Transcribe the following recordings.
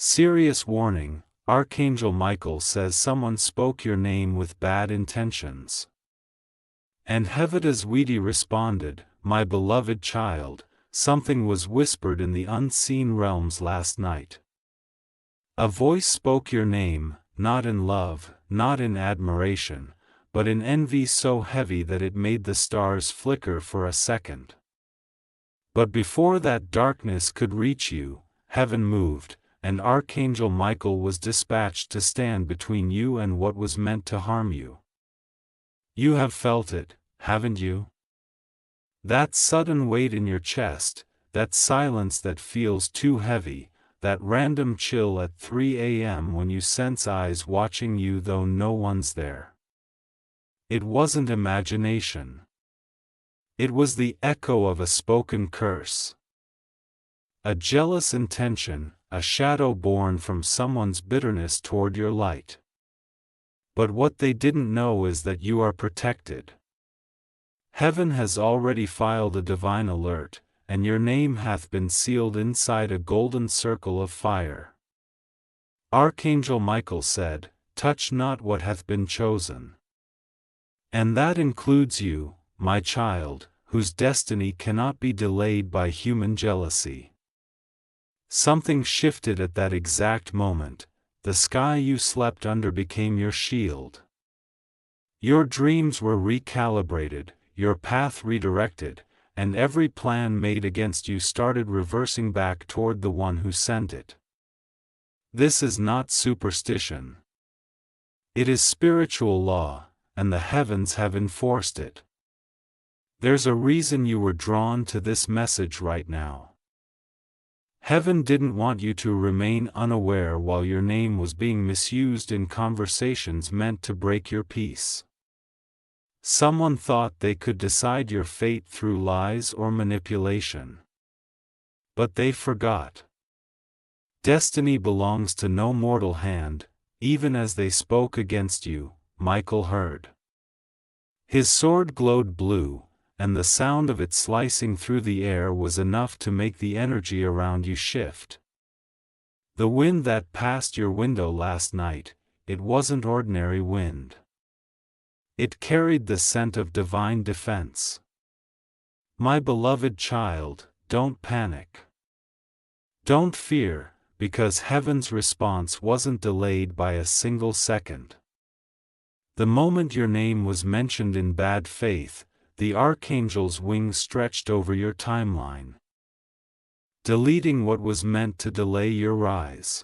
Serious warning, Archangel Michael says someone spoke your name with bad intentions. And Hevedas Weedy responded, "My beloved child, something was whispered in the unseen realms last night. A voice spoke your name, not in love, not in admiration, but in envy so heavy that it made the stars flicker for a second. But before that darkness could reach you, heaven moved, and Archangel Michael was dispatched to stand between you and what was meant to harm you. You have felt it, haven't you? That sudden weight in your chest, that silence that feels too heavy, that random chill at 3 a.m. when you sense eyes watching you though no one's there. It wasn't imagination. It was the echo of a spoken curse. A jealous intention, a shadow born from someone's bitterness toward your light. But what they didn't know is that you are protected. Heaven has already filed a divine alert, and your name hath been sealed inside a golden circle of fire. Archangel Michael said, "Touch not what hath been chosen." And that includes you, my child, whose destiny cannot be delayed by human jealousy. Something shifted at that exact moment. The sky you slept under became your shield. Your dreams were recalibrated, your path redirected, and every plan made against you started reversing back toward the one who sent it. This is not superstition. It is spiritual law, and the heavens have enforced it. There's a reason you were drawn to this message right now. Heaven didn't want you to remain unaware while your name was being misused in conversations meant to break your peace. Someone thought they could decide your fate through lies or manipulation. But they forgot. Destiny belongs to no mortal hand. Even as they spoke against you, Michael heard. His sword glowed blue, and the sound of it slicing through the air was enough to make the energy around you shift. The wind that passed your window last night, it wasn't ordinary wind. It carried the scent of divine defense. My beloved child, don't panic. Don't fear, because heaven's response wasn't delayed by a single second. The moment your name was mentioned in bad faith, the archangel's wings stretched over your timeline, deleting what was meant to delay your rise.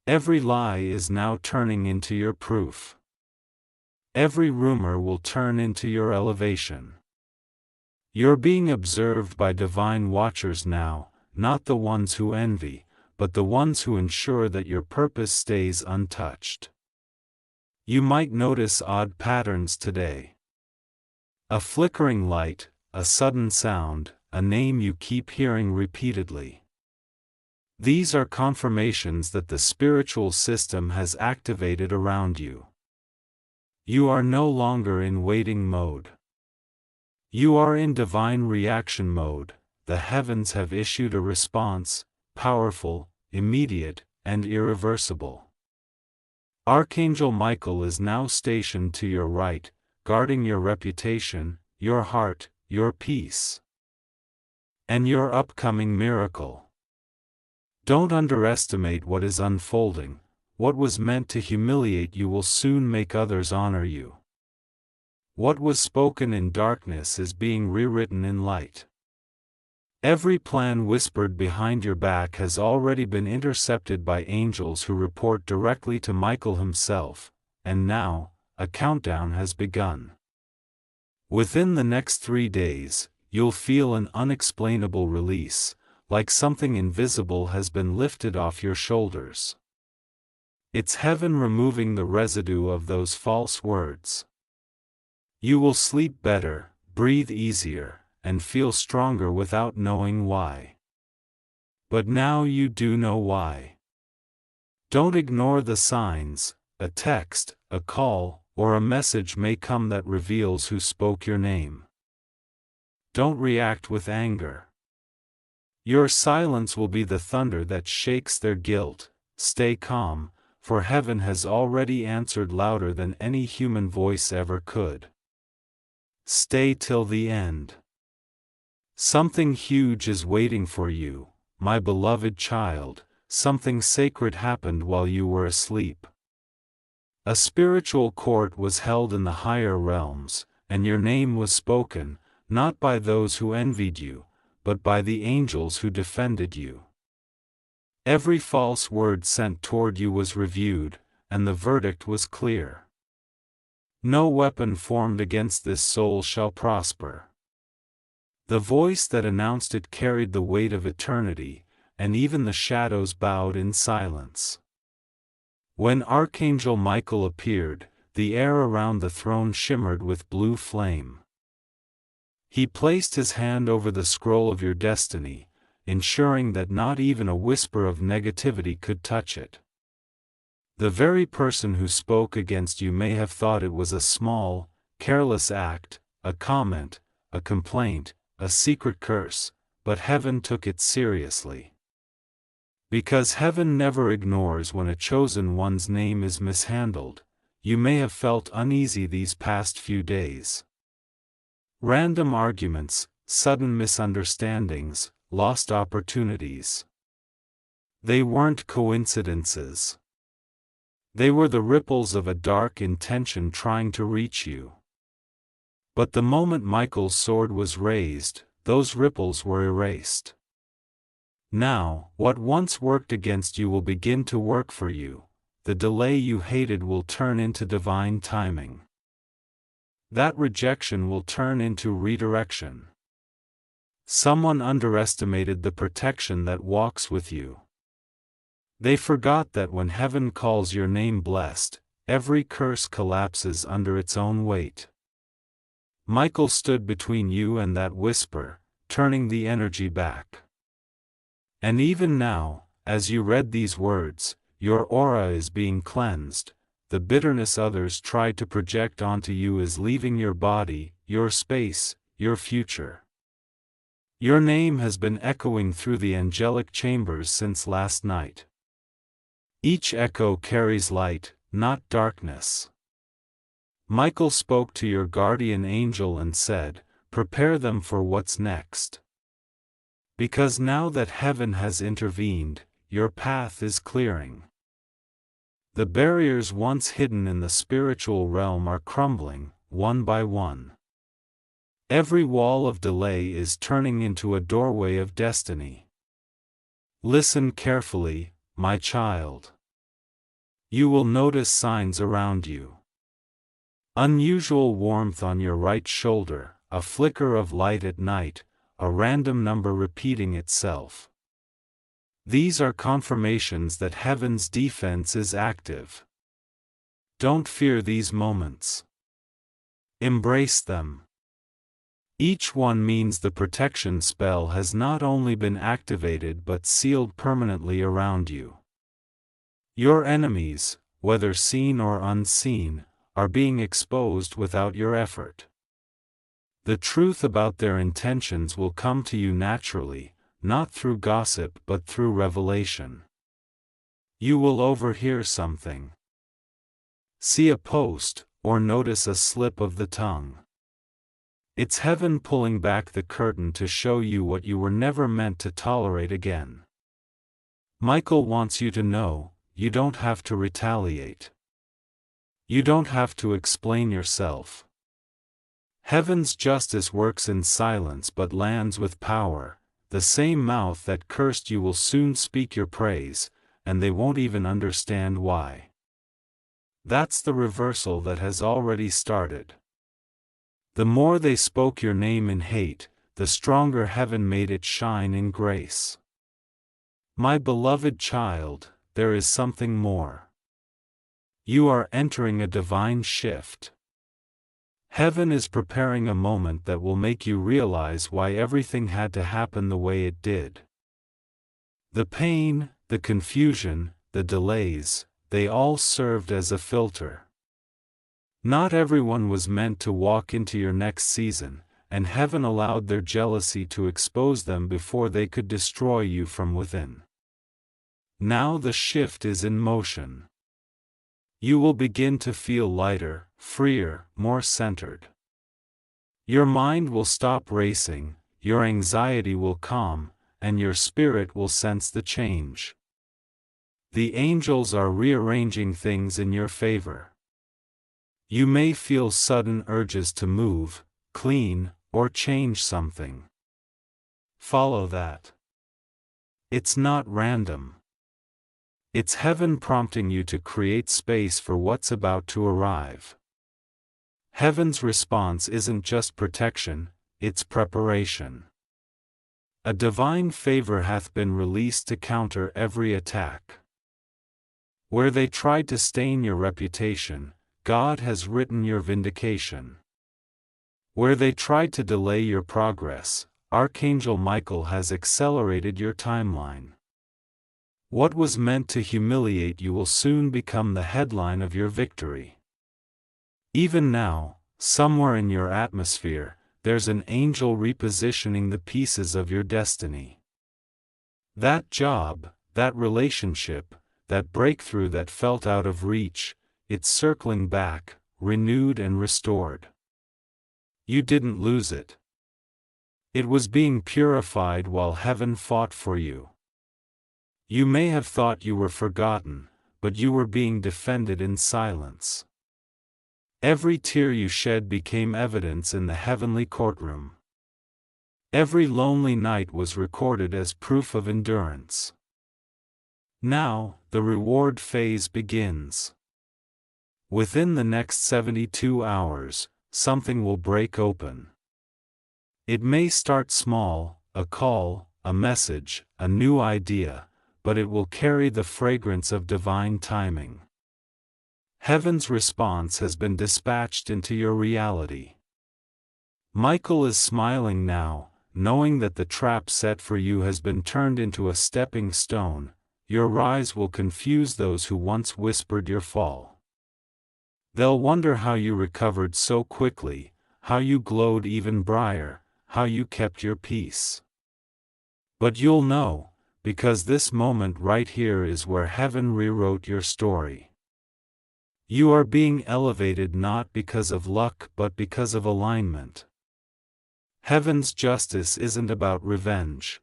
Every lie is now turning into your proof. Every rumor will turn into your elevation. You're being observed by divine watchers now, not the ones who envy, but the ones who ensure that your purpose stays untouched. You might notice odd patterns today. A flickering light, a sudden sound, a name you keep hearing repeatedly. These are confirmations that the spiritual system has activated around you. You are no longer in waiting mode. You are in divine reaction mode. The heavens have issued a response, powerful, immediate, and irreversible. Archangel Michael is now stationed to your right, guarding your reputation, your heart, your peace, and your upcoming miracle. Don't underestimate what is unfolding. What was meant to humiliate you will soon make others honor you. What was spoken in darkness is being rewritten in light. Every plan whispered behind your back has already been intercepted by angels who report directly to Michael himself, and now, a countdown has begun. Within the next 3 days, you'll feel an unexplainable release, like something invisible has been lifted off your shoulders. It's heaven removing the residue of those false words. You will sleep better, breathe easier, and feel stronger without knowing why. But now you do know why. Don't ignore the signs. A text, a call, or a message may come that reveals who spoke your name. Don't react with anger. Your silence will be the thunder that shakes their guilt. Stay calm, for heaven has already answered louder than any human voice ever could. Stay till the end. Something huge is waiting for you, my beloved child. Something sacred happened while you were asleep. A spiritual court was held in the higher realms, and your name was spoken, not by those who envied you, but by the angels who defended you. Every false word sent toward you was reviewed, and the verdict was clear. No weapon formed against this soul shall prosper. The voice that announced it carried the weight of eternity, and even the shadows bowed in silence. When Archangel Michael appeared, the air around the throne shimmered with blue flame. He placed his hand over the scroll of your destiny, ensuring that not even a whisper of negativity could touch it. The very person who spoke against you may have thought it was a small, careless act, a comment, a complaint, a secret curse, but heaven took it seriously. Because heaven never ignores when a chosen one's name is mishandled, you may have felt uneasy these past few days. Random arguments, sudden misunderstandings, lost opportunities. They weren't coincidences. They were the ripples of a dark intention trying to reach you. But the moment Michael's sword was raised, those ripples were erased. Now, what once worked against you will begin to work for you. The delay you hated will turn into divine timing. That rejection will turn into redirection. Someone underestimated the protection that walks with you. They forgot that when heaven calls your name blessed, every curse collapses under its own weight. Michael stood between you and that whisper, turning the energy back. And even now, as you read these words, your aura is being cleansed. The bitterness others tried to project onto you is leaving your body, your space, your future. Your name has been echoing through the angelic chambers since last night. Each echo carries light, not darkness. Michael spoke to your guardian angel and said, "Prepare them for what's next." Because now that heaven has intervened, your path is clearing. The barriers once hidden in the spiritual realm are crumbling, one by one. Every wall of delay is turning into a doorway of destiny. Listen carefully, my child. You will notice signs around you. Unusual warmth on your right shoulder, a flicker of light at night, a random number repeating itself. These are confirmations that heaven's defense is active. Don't fear these moments. Embrace them. Each one means the protection spell has not only been activated but sealed permanently around you. Your enemies, whether seen or unseen, are being exposed without your effort. The truth about their intentions will come to you naturally, not through gossip but through revelation. You will overhear something. See a post, or notice a slip of the tongue. It's heaven pulling back the curtain to show you what you were never meant to tolerate again. Michael wants you to know, you don't have to retaliate. You don't have to explain yourself. Heaven's justice works in silence but lands with power. The same mouth that cursed you will soon speak your praise, and they won't even understand why. That's the reversal that has already started. The more they spoke your name in hate, the stronger heaven made it shine in grace. My beloved child, there is something more. You are entering a divine shift. Heaven is preparing a moment that will make you realize why everything had to happen the way it did. The pain, the confusion, the delays, they all served as a filter. Not everyone was meant to walk into your next season, and heaven allowed their jealousy to expose them before they could destroy you from within. Now the shift is in motion. You will begin to feel lighter, freer, more centered. Your mind will stop racing, your anxiety will calm, and your spirit will sense the change. The angels are rearranging things in your favor. You may feel sudden urges to move, clean, or change something. Follow that. It's not random. It's heaven prompting you to create space for what's about to arrive. Heaven's response isn't just protection, it's preparation. A divine favor hath been released to counter every attack. Where they tried to stain your reputation, God has written your vindication. Where they tried to delay your progress, Archangel Michael has accelerated your timeline. What was meant to humiliate you will soon become the headline of your victory. Even now, somewhere in your atmosphere, there's an angel repositioning the pieces of your destiny. That job, that relationship, that breakthrough that felt out of reach, it's circling back, renewed and restored. You didn't lose it. It was being purified while heaven fought for you. You may have thought you were forgotten, but you were being defended in silence. Every tear you shed became evidence in the heavenly courtroom. Every lonely night was recorded as proof of endurance. Now, the reward phase begins. Within the next 72 hours, something will break open. It may start small, a call, a message, a new idea, but it will carry the fragrance of divine timing. Heaven's response has been dispatched into your reality. Michael is smiling now, knowing that the trap set for you has been turned into a stepping stone. Your rise will confuse those who once whispered your fall. They'll wonder how you recovered so quickly, how you glowed even brighter, how you kept your peace. But you'll know, because this moment right here is where heaven rewrote your story. You are being elevated not because of luck but because of alignment. Heaven's justice isn't about revenge.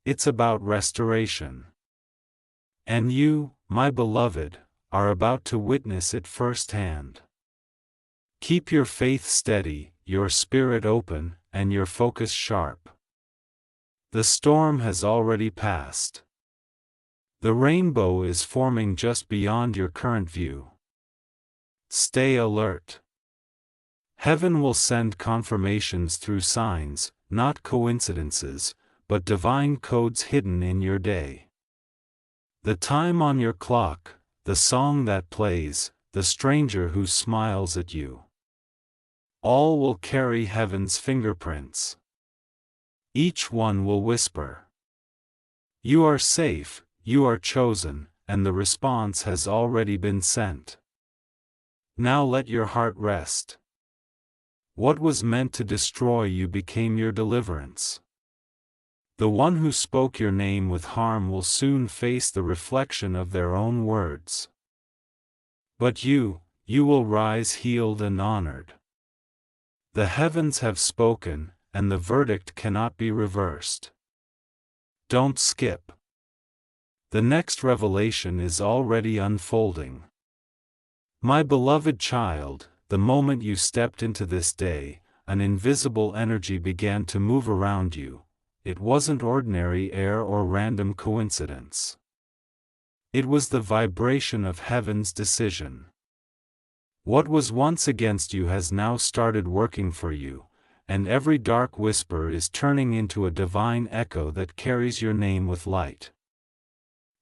It's about restoration. And you, my beloved, are about to witness it firsthand. Keep your faith steady, your spirit open, and your focus sharp. The storm has already passed. The rainbow is forming just beyond your current view. Stay alert. Heaven will send confirmations through signs, not coincidences, but divine codes hidden in your day. The time on your clock, the song that plays, the stranger who smiles at you. All will carry heaven's fingerprints. Each one will whisper, "You are safe, you are chosen," and the response has already been sent. Now let your heart rest. What was meant to destroy you became your deliverance. The one who spoke your name with harm will soon face the reflection of their own words. But you will rise healed and honored. The heavens have spoken, and the verdict cannot be reversed. Don't skip. The next revelation is already unfolding. My beloved child, the moment you stepped into this day, an invisible energy began to move around you. It wasn't ordinary air or random coincidence. It was the vibration of heaven's decision. What was once against you has now started working for you, and every dark whisper is turning into a divine echo that carries your name with light.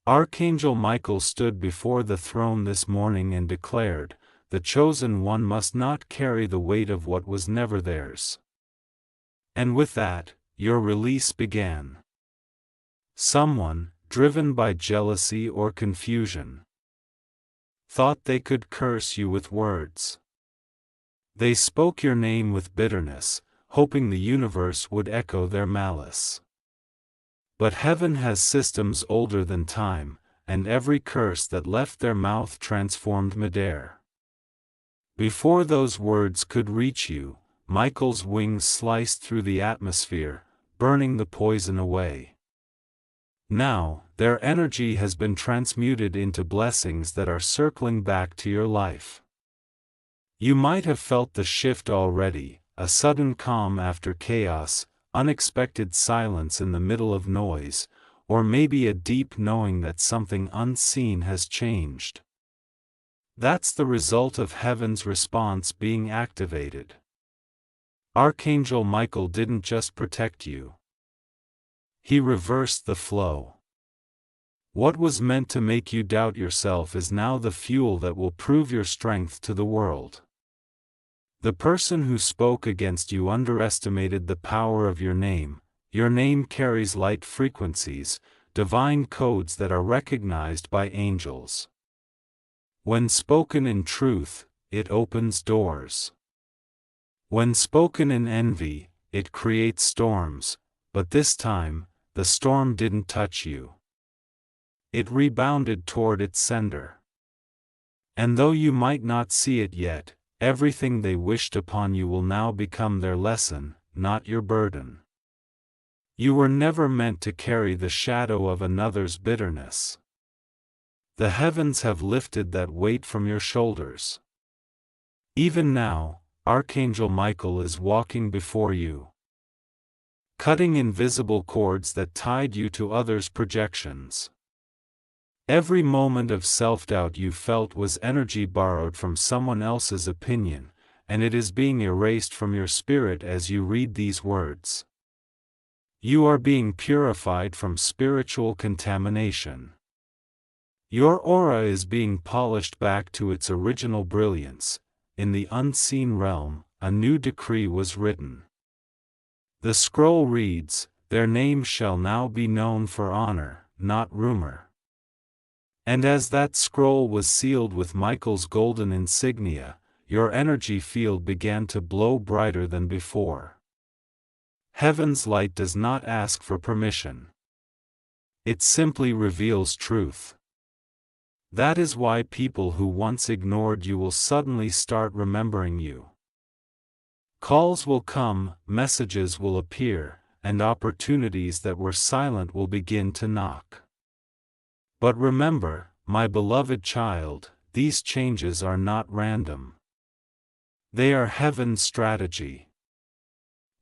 Archangel Michael stood before the throne this morning and declared, "The chosen one must not carry the weight of what was never theirs." And with that, your release began. Someone, driven by jealousy or confusion, thought they could curse you with words. They spoke your name with bitterness, hoping the universe would echo their malice. But heaven has systems older than time, and every curse that left their mouth transformed midair. Before those words could reach you, Michael's wings sliced through the atmosphere, burning the poison away. Now, their energy has been transmuted into blessings that are circling back to your life. You might have felt the shift already, a sudden calm after chaos, unexpected silence in the middle of noise, or maybe a deep knowing that something unseen has changed. That's the result of heaven's response being activated. Archangel Michael didn't just protect you. He reversed the flow. What was meant to make you doubt yourself is now the fuel that will prove your strength to the world. The person who spoke against you underestimated the power of your name. Your name carries light frequencies, divine codes that are recognized by angels. When spoken in truth, it opens doors. When spoken in envy, it creates storms, but this time, the storm didn't touch you. It rebounded toward its sender. And though you might not see it yet, everything they wished upon you will now become their lesson, not your burden. You were never meant to carry the shadow of another's bitterness. The heavens have lifted that weight from your shoulders. Even now, Archangel Michael is walking before you, cutting invisible cords that tied you to others' projections. Every moment of self-doubt you felt was energy borrowed from someone else's opinion, and it is being erased from your spirit as you read these words. You are being purified from spiritual contamination. Your aura is being polished back to its original brilliance. In the unseen realm, a new decree was written. The scroll reads, "Their names shall now be known for honor, not rumor." And as that scroll was sealed with Michael's golden insignia, your energy field began to glow brighter than before. Heaven's light does not ask for permission. It simply reveals truth. That is why people who once ignored you will suddenly start remembering you. Calls will come, messages will appear, and opportunities that were silent will begin to knock. But remember, my beloved child, these changes are not random. They are heaven's strategy.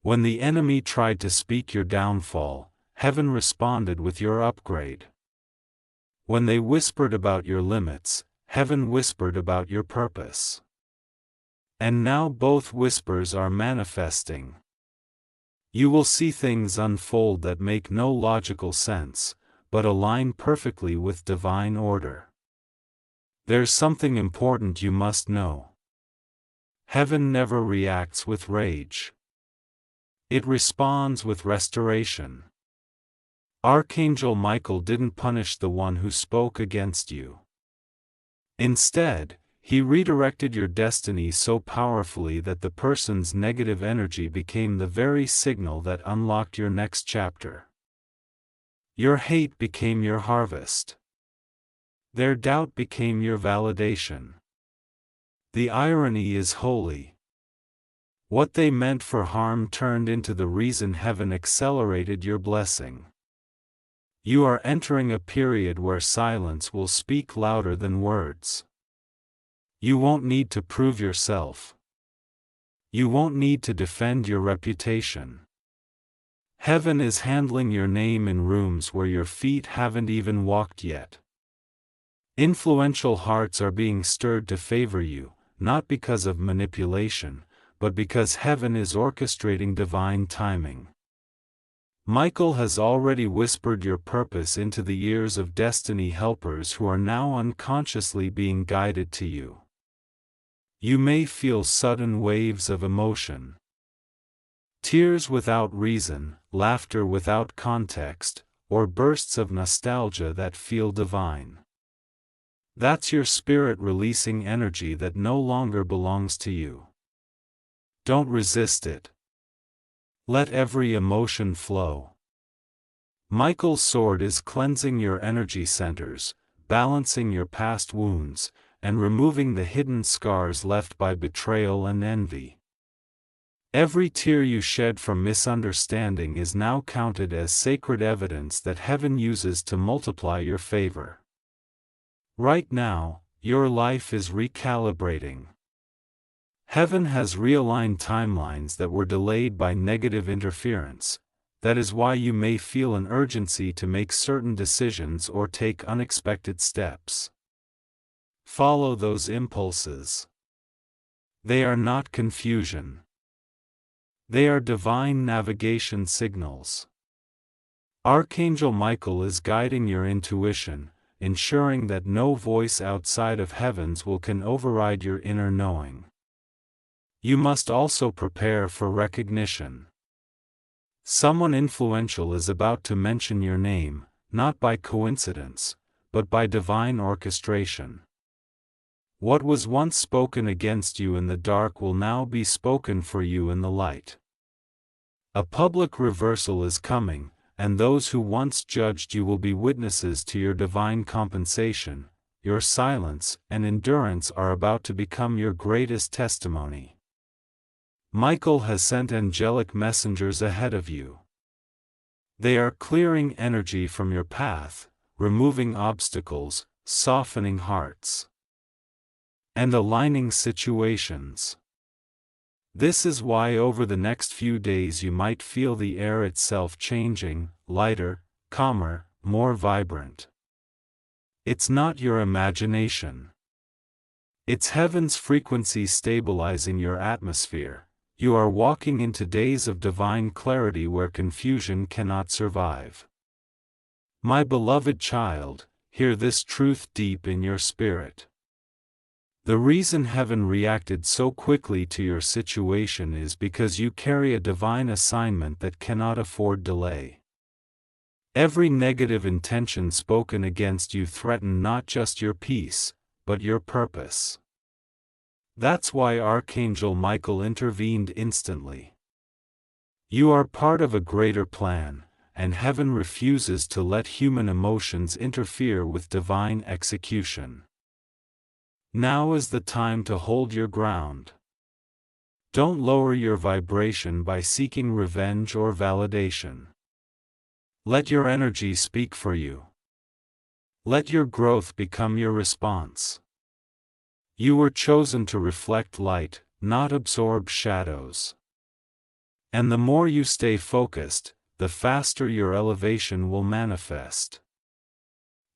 When the enemy tried to speak your downfall, heaven responded with your upgrade. When they whispered about your limits, heaven whispered about your purpose. And now both whispers are manifesting. You will see things unfold that make no logical sense, but align perfectly with divine order. There's something important you must know. Heaven never reacts with rage. It responds with restoration. Archangel Michael didn't punish the one who spoke against you. Instead, he redirected your destiny so powerfully that the person's negative energy became the very signal that unlocked your next chapter. Your hate became your harvest. Their doubt became your validation. The irony is holy. What they meant for harm turned into the reason heaven accelerated your blessing. You are entering a period where silence will speak louder than words. You won't need to prove yourself. You won't need to defend your reputation. Heaven is handling your name in rooms where your feet haven't even walked yet. Influential hearts are being stirred to favor you, not because of manipulation, but because heaven is orchestrating divine timing. Michael has already whispered your purpose into the ears of destiny helpers who are now unconsciously being guided to you. You may feel sudden waves of emotion. Tears without reason, laughter without context, or bursts of nostalgia that feel divine. That's your spirit releasing energy that no longer belongs to you. Don't resist it. Let every emotion flow. Michael's sword is cleansing your energy centers, balancing your past wounds, and removing the hidden scars left by betrayal and envy. Every tear you shed from misunderstanding is now counted as sacred evidence that heaven uses to multiply your favor. Right now, your life is recalibrating. Heaven has realigned timelines that were delayed by negative interference. That is why you may feel an urgency to make certain decisions or take unexpected steps. Follow those impulses. They are not confusion. They are divine navigation signals. Archangel Michael is guiding your intuition, ensuring that no voice outside of heaven's will can override your inner knowing. You must also prepare for recognition. Someone influential is about to mention your name, not by coincidence, but by divine orchestration. What was once spoken against you in the dark will now be spoken for you in the light. A public reversal is coming, and those who once judged you will be witnesses to your divine compensation. Your silence and endurance are about to become your greatest testimony. Michael has sent angelic messengers ahead of you. They are clearing energy from your path, removing obstacles, softening hearts, and aligning situations. This is why over the next few days you might feel the air itself changing, lighter, calmer, more vibrant. It's not your imagination. It's heaven's frequency stabilizing your atmosphere. You are walking into days of divine clarity where confusion cannot survive. My beloved child, hear this truth deep in your spirit. The reason heaven reacted so quickly to your situation is because you carry a divine assignment that cannot afford delay. Every negative intention spoken against you threatens not just your peace, but your purpose. That's why Archangel Michael intervened instantly. You are part of a greater plan, and heaven refuses to let human emotions interfere with divine execution. Now is the time to hold your ground. Don't lower your vibration by seeking revenge or validation. Let your energy speak for you. Let your growth become your response. You were chosen to reflect light, not absorb shadows. And the more you stay focused, the faster your elevation will manifest.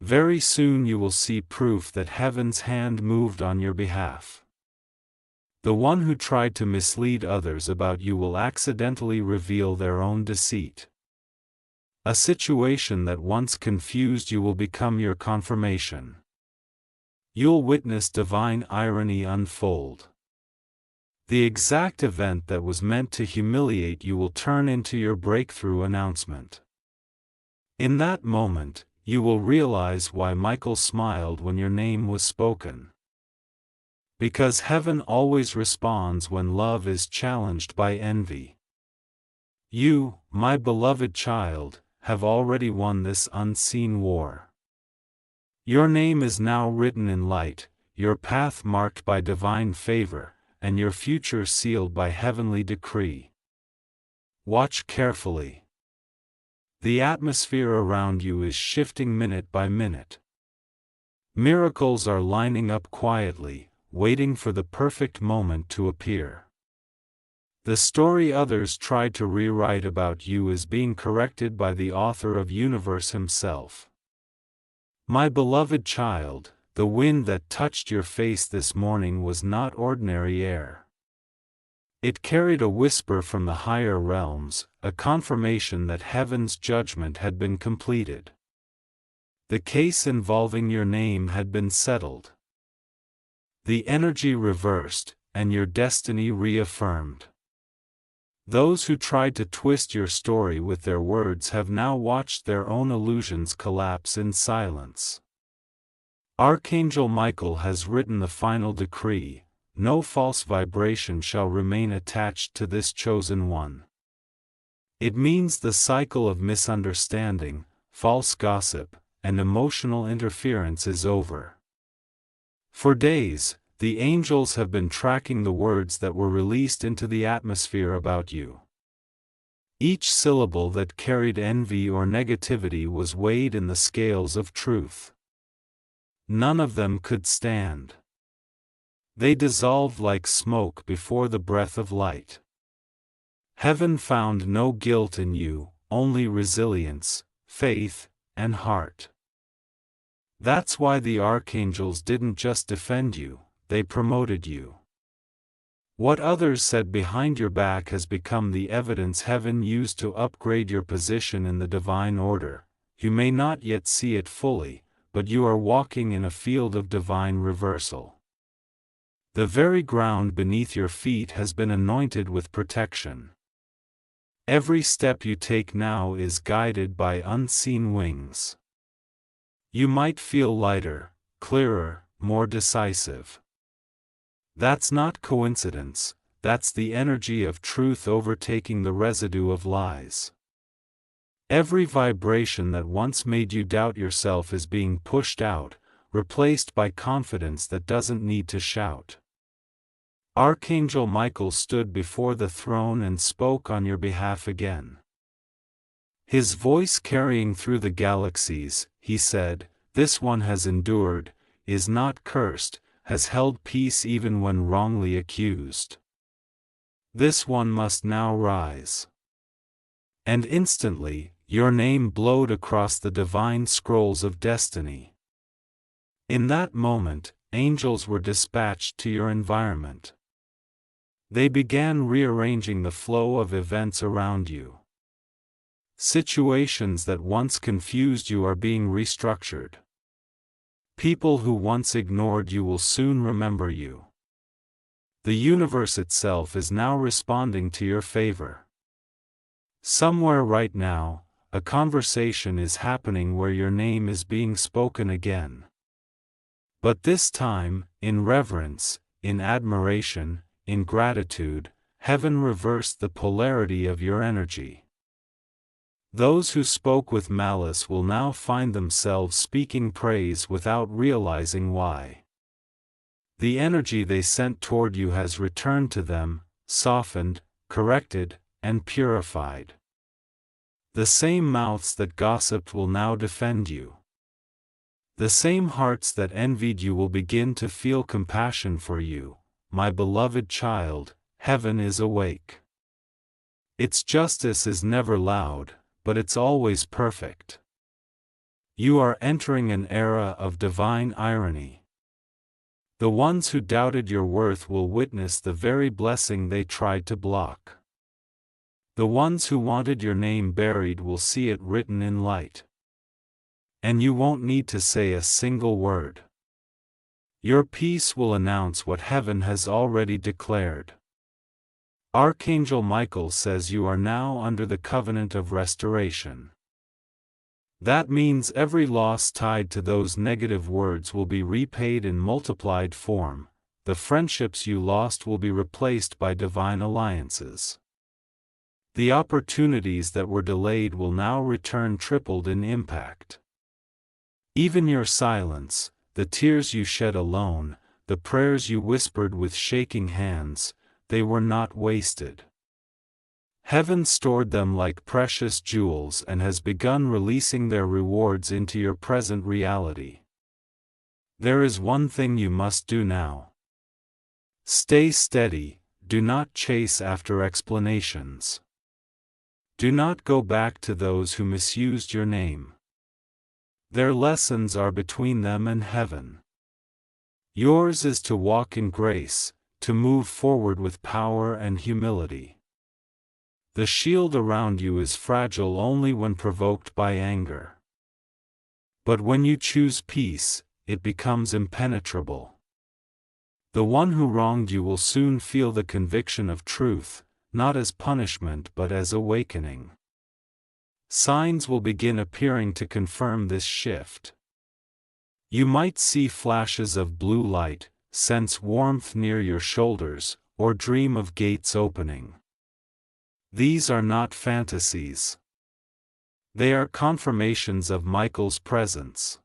Very soon you will see proof that heaven's hand moved on your behalf. The one who tried to mislead others about you will accidentally reveal their own deceit. A situation that once confused you will become your confirmation. You'll witness divine irony unfold. The exact event that was meant to humiliate you will turn into your breakthrough announcement. In that moment, you will realize why Michael smiled when your name was spoken. Because heaven always responds when love is challenged by envy. You, my beloved child, have already won this unseen war. Your name is now written in light, your path marked by divine favor, and your future sealed by heavenly decree. Watch carefully. The atmosphere around you is shifting minute by minute. Miracles are lining up quietly, waiting for the perfect moment to appear. The story others tried to rewrite about you is being corrected by the author of universe himself. My beloved child, the wind that touched your face this morning was not ordinary air. It carried a whisper from the higher realms, a confirmation that heaven's judgment had been completed. The case involving your name had been settled. The energy reversed, and your destiny reaffirmed. Those who tried to twist your story with their words have now watched their own illusions collapse in silence. Archangel Michael has written the final decree. No false vibration shall remain attached to this chosen one. It means the cycle of misunderstanding, false gossip, and emotional interference is over. For days, the angels have been tracking the words that were released into the atmosphere about you. Each syllable that carried envy or negativity was weighed in the scales of truth. None of them could stand. They dissolved like smoke before the breath of light. Heaven found no guilt in you, only resilience, faith, and heart. That's why the archangels didn't just defend you, they promoted you. What others said behind your back has become the evidence heaven used to upgrade your position in the divine order. You may not yet see it fully, but you are walking in a field of divine reversal. The very ground beneath your feet has been anointed with protection. Every step you take now is guided by unseen wings. You might feel lighter, clearer, more decisive. That's not coincidence, that's the energy of truth overtaking the residue of lies. Every vibration that once made you doubt yourself is being pushed out, replaced by confidence that doesn't need to shout. Archangel Michael stood before the throne and spoke on your behalf again. His voice carrying through the galaxies, he said, "This one has endured, is not cursed, has held peace even when wrongly accused. This one must now rise." And instantly, your name glowed across the divine scrolls of destiny. In that moment, angels were dispatched to your environment. They began rearranging the flow of events around you. Situations that once confused you are being restructured. People who once ignored you will soon remember you. The universe itself is now responding to your favor. Somewhere right now, a conversation is happening where your name is being spoken again. But this time, in reverence, in admiration, in gratitude, heaven reversed the polarity of your energy. Those who spoke with malice will now find themselves speaking praise without realizing why. The energy they sent toward you has returned to them, softened, corrected, and purified. The same mouths that gossiped will now defend you. The same hearts that envied you will begin to feel compassion for you. My beloved child, heaven is awake. Its justice is never loud, but it's always perfect. You are entering an era of divine irony. The ones who doubted your worth will witness the very blessing they tried to block. The ones who wanted your name buried will see it written in light. And you won't need to say a single word. Your peace will announce what heaven has already declared. Archangel Michael says you are now under the covenant of restoration. That means every loss tied to those negative words will be repaid in multiplied form. The friendships you lost will be replaced by divine alliances. The opportunities that were delayed will now return tripled in impact. Even your silence, the tears you shed alone, the prayers you whispered with shaking hands, they were not wasted. Heaven stored them like precious jewels and has begun releasing their rewards into your present reality. There is one thing you must do now. Stay steady, do not chase after explanations. Do not go back to those who misused your name. Their lessons are between them and heaven. Yours is to walk in grace, to move forward with power and humility. The shield around you is fragile only when provoked by anger. But when you choose peace, it becomes impenetrable. The one who wronged you will soon feel the conviction of truth, not as punishment but as awakening. Signs will begin appearing to confirm this shift. You might see flashes of blue light, sense warmth near your shoulders, or dream of gates opening. These are not fantasies. They are confirmations of Michael's presence.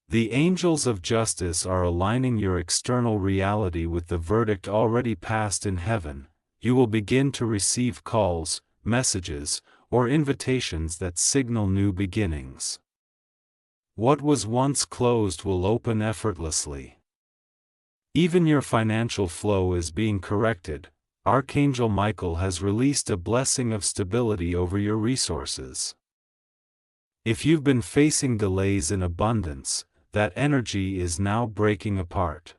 The angels of justice are aligning your external reality with the verdict already passed in heaven. You will begin to receive calls, messages, or invitations that signal new beginnings. What was once closed will open effortlessly. Even your financial flow is being corrected. Archangel Michael has released a blessing of stability over your resources. If you've been facing delays in abundance, that energy is now breaking apart.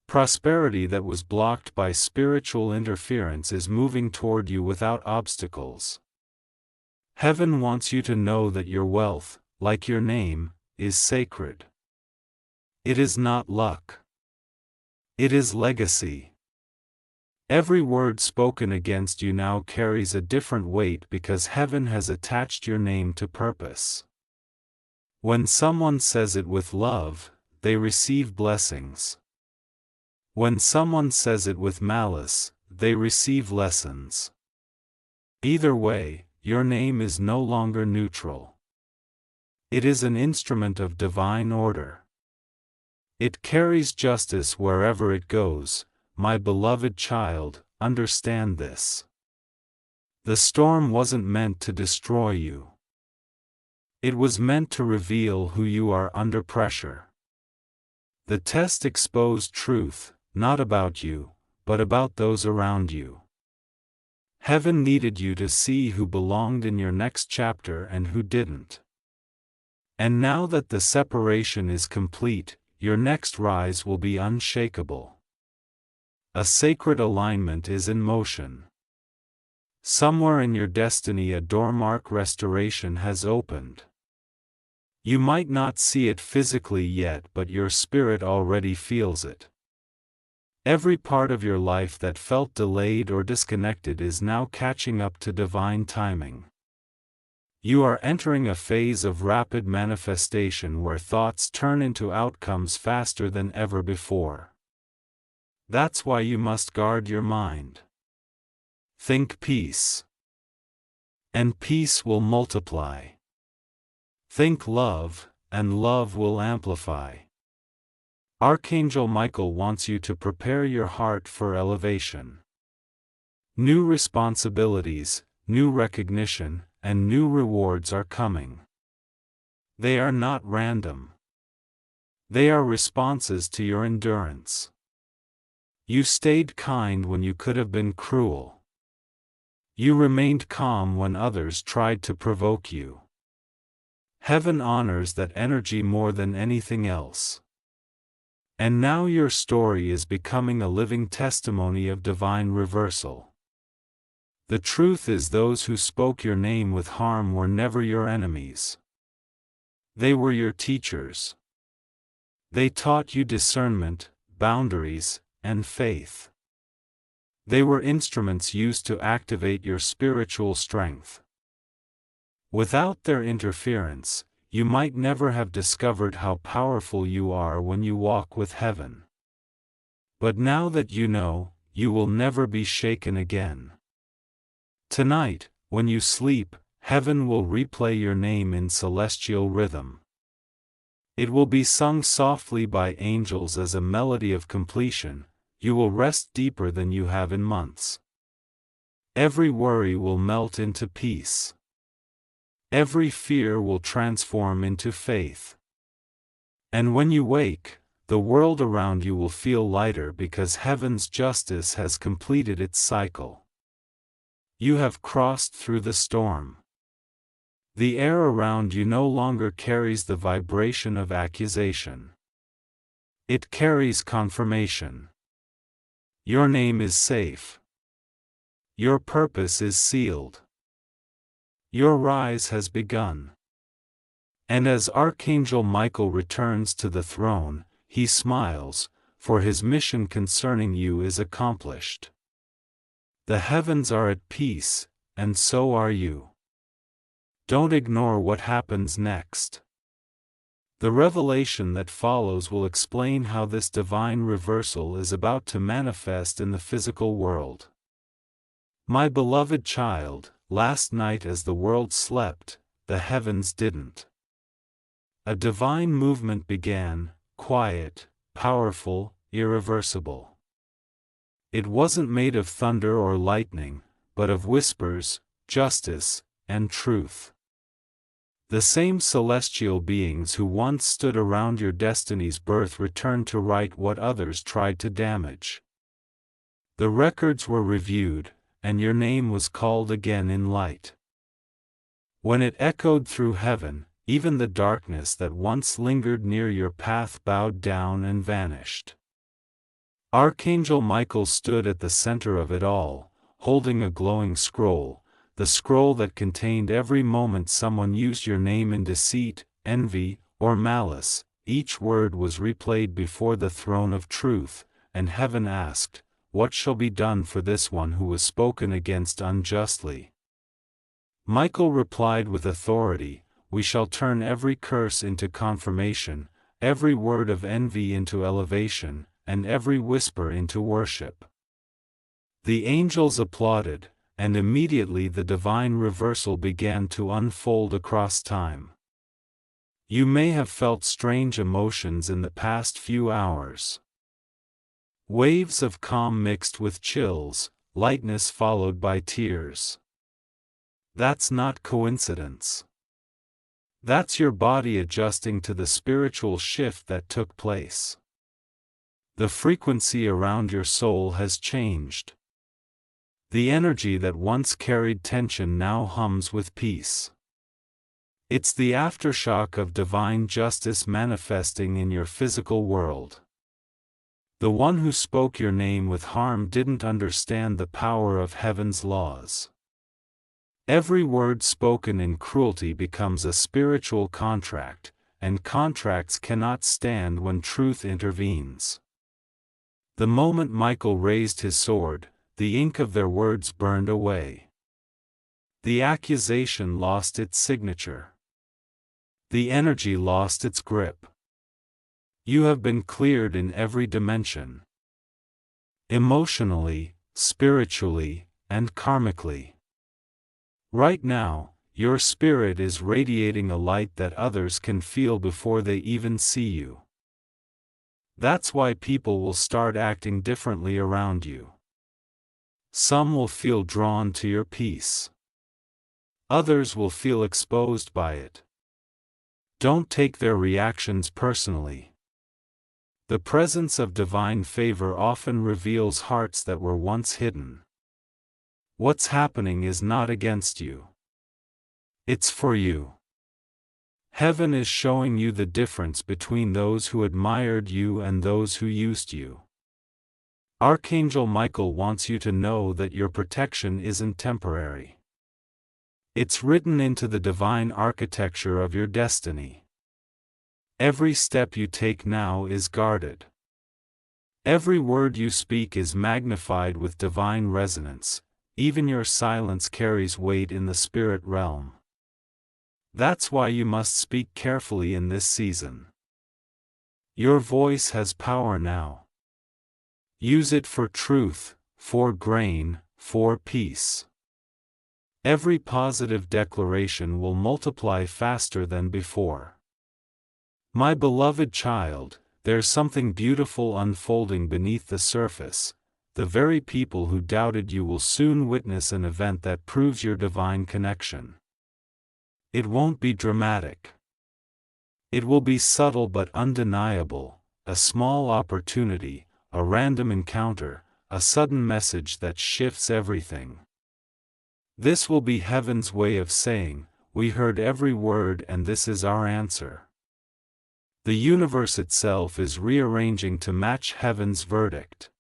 Prosperity that was blocked by spiritual interference is moving toward you without obstacles. Heaven wants you to know that your wealth, like your name, is sacred. It is not luck. It is legacy. Every word spoken against you now carries a different weight because heaven has attached your name to purpose. When someone says it with love, they receive blessings. When someone says it with malice, they receive lessons. Either way, your name is no longer neutral. It is an instrument of divine order. It carries justice wherever it goes. My beloved child, understand this. The storm wasn't meant to destroy you. It was meant to reveal who you are under pressure. The test exposed truth, not about you, but about those around you. Heaven needed you to see who belonged in your next chapter and who didn't. And now that the separation is complete, your next rise will be unshakable. A sacred alignment is in motion. Somewhere in your destiny a doormark restoration has opened. You might not see it physically yet, but your spirit already feels it. Every part of your life that felt delayed or disconnected is now catching up to divine timing. You are entering a phase of rapid manifestation where thoughts turn into outcomes faster than ever before. That's why you must guard your mind. Think peace, and peace will multiply. Think love, and love will amplify. Archangel Michael wants you to prepare your heart for elevation. New responsibilities, new recognition, and new rewards are coming. They are not random. They are responses to your endurance. You stayed kind when you could have been cruel. You remained calm when others tried to provoke you. Heaven honors that energy more than anything else. And now your story is becoming a living testimony of divine reversal. The truth is, those who spoke your name with harm were never your enemies. They were your teachers. They taught you discernment, boundaries, and faith. They were instruments used to activate your spiritual strength. Without their interference, you might never have discovered how powerful you are when you walk with heaven. But now that you know, you will never be shaken again. Tonight, when you sleep, heaven will replay your name in celestial rhythm. It will be sung softly by angels as a melody of completion. You will rest deeper than you have in months. Every worry will melt into peace. Every fear will transform into faith. And when you wake, the world around you will feel lighter because heaven's justice has completed its cycle. You have crossed through the storm. The air around you no longer carries the vibration of accusation. It carries confirmation. Your name is safe. Your purpose is sealed. Your rise has begun. And as Archangel Michael returns to the throne, he smiles, for his mission concerning you is accomplished. The heavens are at peace, and so are you. Don't ignore what happens next. The revelation that follows will explain how this divine reversal is about to manifest in the physical world. My beloved child, last night as the world slept, the heavens didn't. A divine movement began, quiet, powerful, irreversible. It wasn't made of thunder or lightning, but of whispers, justice, and truth. The same celestial beings who once stood around your destiny's birth returned to right what others tried to damage. The records were reviewed, and your name was called again in light. When it echoed through heaven, even the darkness that once lingered near your path bowed down and vanished. Archangel Michael stood at the center of it all, holding a glowing scroll, the scroll that contained every moment someone used your name in deceit, envy, or malice. Each word was replayed before the throne of truth, and heaven asked, "What shall be done for this one who was spoken against unjustly?" Michael replied with authority, "We shall turn every curse into confirmation, every word of envy into elevation, and every whisper into worship." The angels applauded, and immediately the divine reversal began to unfold across time. You may have felt strange emotions in the past few hours. Waves of calm mixed with chills, lightness followed by tears. That's not coincidence. That's your body adjusting to the spiritual shift that took place. The frequency around your soul has changed. The energy that once carried tension now hums with peace. It's the aftershock of divine justice manifesting in your physical world. The one who spoke your name with harm didn't understand the power of heaven's laws. Every word spoken in cruelty becomes a spiritual contract, and contracts cannot stand when truth intervenes. The moment Michael raised his sword, the ink of their words burned away. The accusation lost its signature. The energy lost its grip. You have been cleared in every dimension. Emotionally, spiritually, and karmically. Right now, your spirit is radiating a light that others can feel before they even see you. That's why people will start acting differently around you. Some will feel drawn to your peace. Others will feel exposed by it. Don't take their reactions personally. The presence of divine favor often reveals hearts that were once hidden. What's happening is not against you. It's for you. Heaven is showing you the difference between those who admired you and those who used you. Archangel Michael wants you to know that your protection isn't temporary. It's written into the divine architecture of your destiny. Every step you take now is guarded. Every word you speak is magnified with divine resonance, even your silence carries weight in the spirit realm. That's why you must speak carefully in this season. Your voice has power now. Use it for truth, for grain, for peace. Every positive declaration will multiply faster than before. My beloved child, there's something beautiful unfolding beneath the surface. The very people who doubted you will soon witness an event that proves your divine connection. It won't be dramatic. It will be subtle but undeniable, a small opportunity, a random encounter, a sudden message that shifts everything. This will be heaven's way of saying, "We heard every word and this is our answer." The universe itself is rearranging to match heaven's verdict.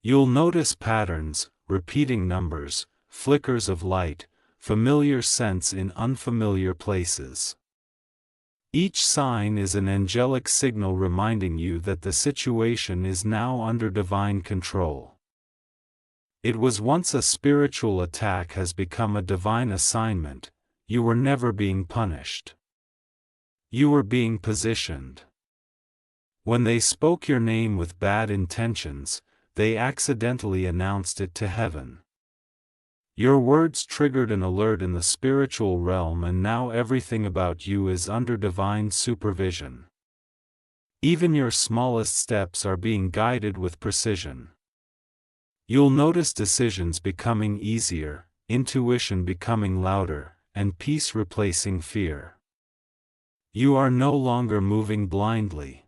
You'll notice patterns, repeating numbers, flickers of light, familiar scents in unfamiliar places. Each sign is an angelic signal reminding you that the situation is now under divine control. It was once a spiritual attack has become a divine assignment. You were never being punished. You were being positioned. When they spoke your name with bad intentions, they accidentally announced it to heaven. Your words triggered an alert in the spiritual realm, and now everything about you is under divine supervision. Even your smallest steps are being guided with precision. You'll notice decisions becoming easier, intuition becoming louder, and peace replacing fear. You are no longer moving blindly.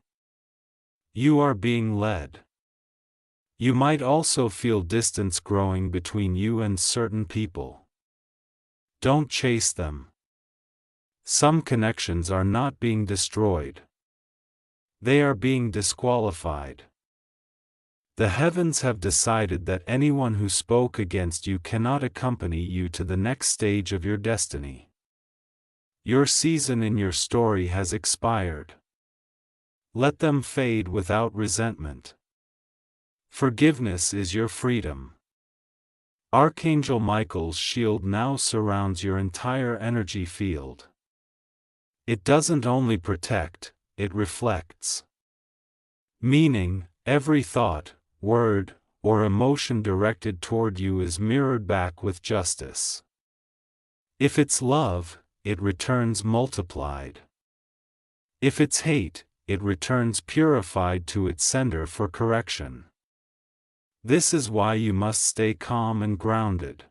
You are being led. You might also feel distance growing between you and certain people. Don't chase them. Some connections are not being destroyed. They are being disqualified. The heavens have decided that anyone who spoke against you cannot accompany you to the next stage of your destiny. Your season in your story has expired. Let them fade without resentment. Forgiveness is your freedom. Archangel Michael's shield now surrounds your entire energy field. It doesn't only protect, it reflects. Meaning, every thought, word, or emotion directed toward you is mirrored back with justice. If it's love, it returns multiplied. If it's hate, it returns purified to its sender for correction. This is why you must stay calm and grounded.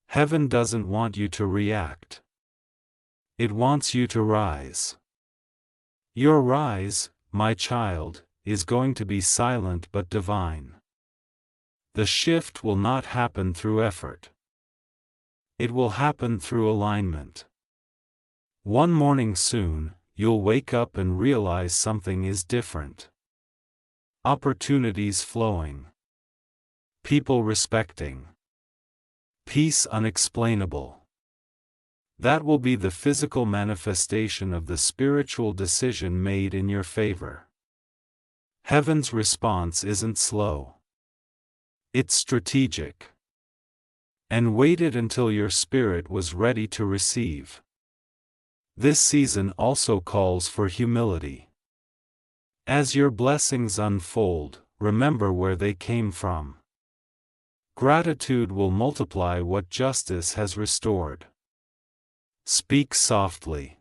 Heaven doesn't want you to react. It wants you to rise. Your rise, my child, is going to be silent but divine. The shift will not happen through effort. It will happen through alignment. One morning soon, you'll wake up and realize something is different. Opportunities flowing. People respecting. Peace unexplainable. That will be the physical manifestation of the spiritual decision made in your favor. Heaven's response isn't slow. It's strategic. And waited until your spirit was ready to receive. This season also calls for humility. As your blessings unfold, remember where they came from. Gratitude will multiply what justice has restored. Speak softly.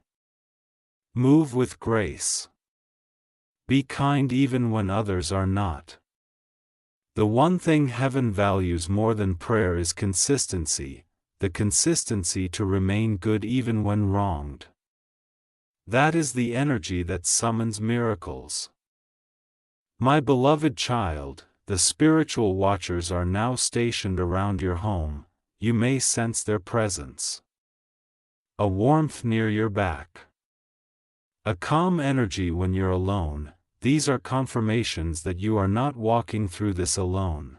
Move with grace. Be kind even when others are not. The one thing heaven values more than prayer is consistency, the consistency to remain good even when wronged. That is the energy that summons miracles. My beloved child, the spiritual watchers are now stationed around your home. You may sense their presence. A warmth near your back. A calm energy when you're alone. These are confirmations that you are not walking through this alone.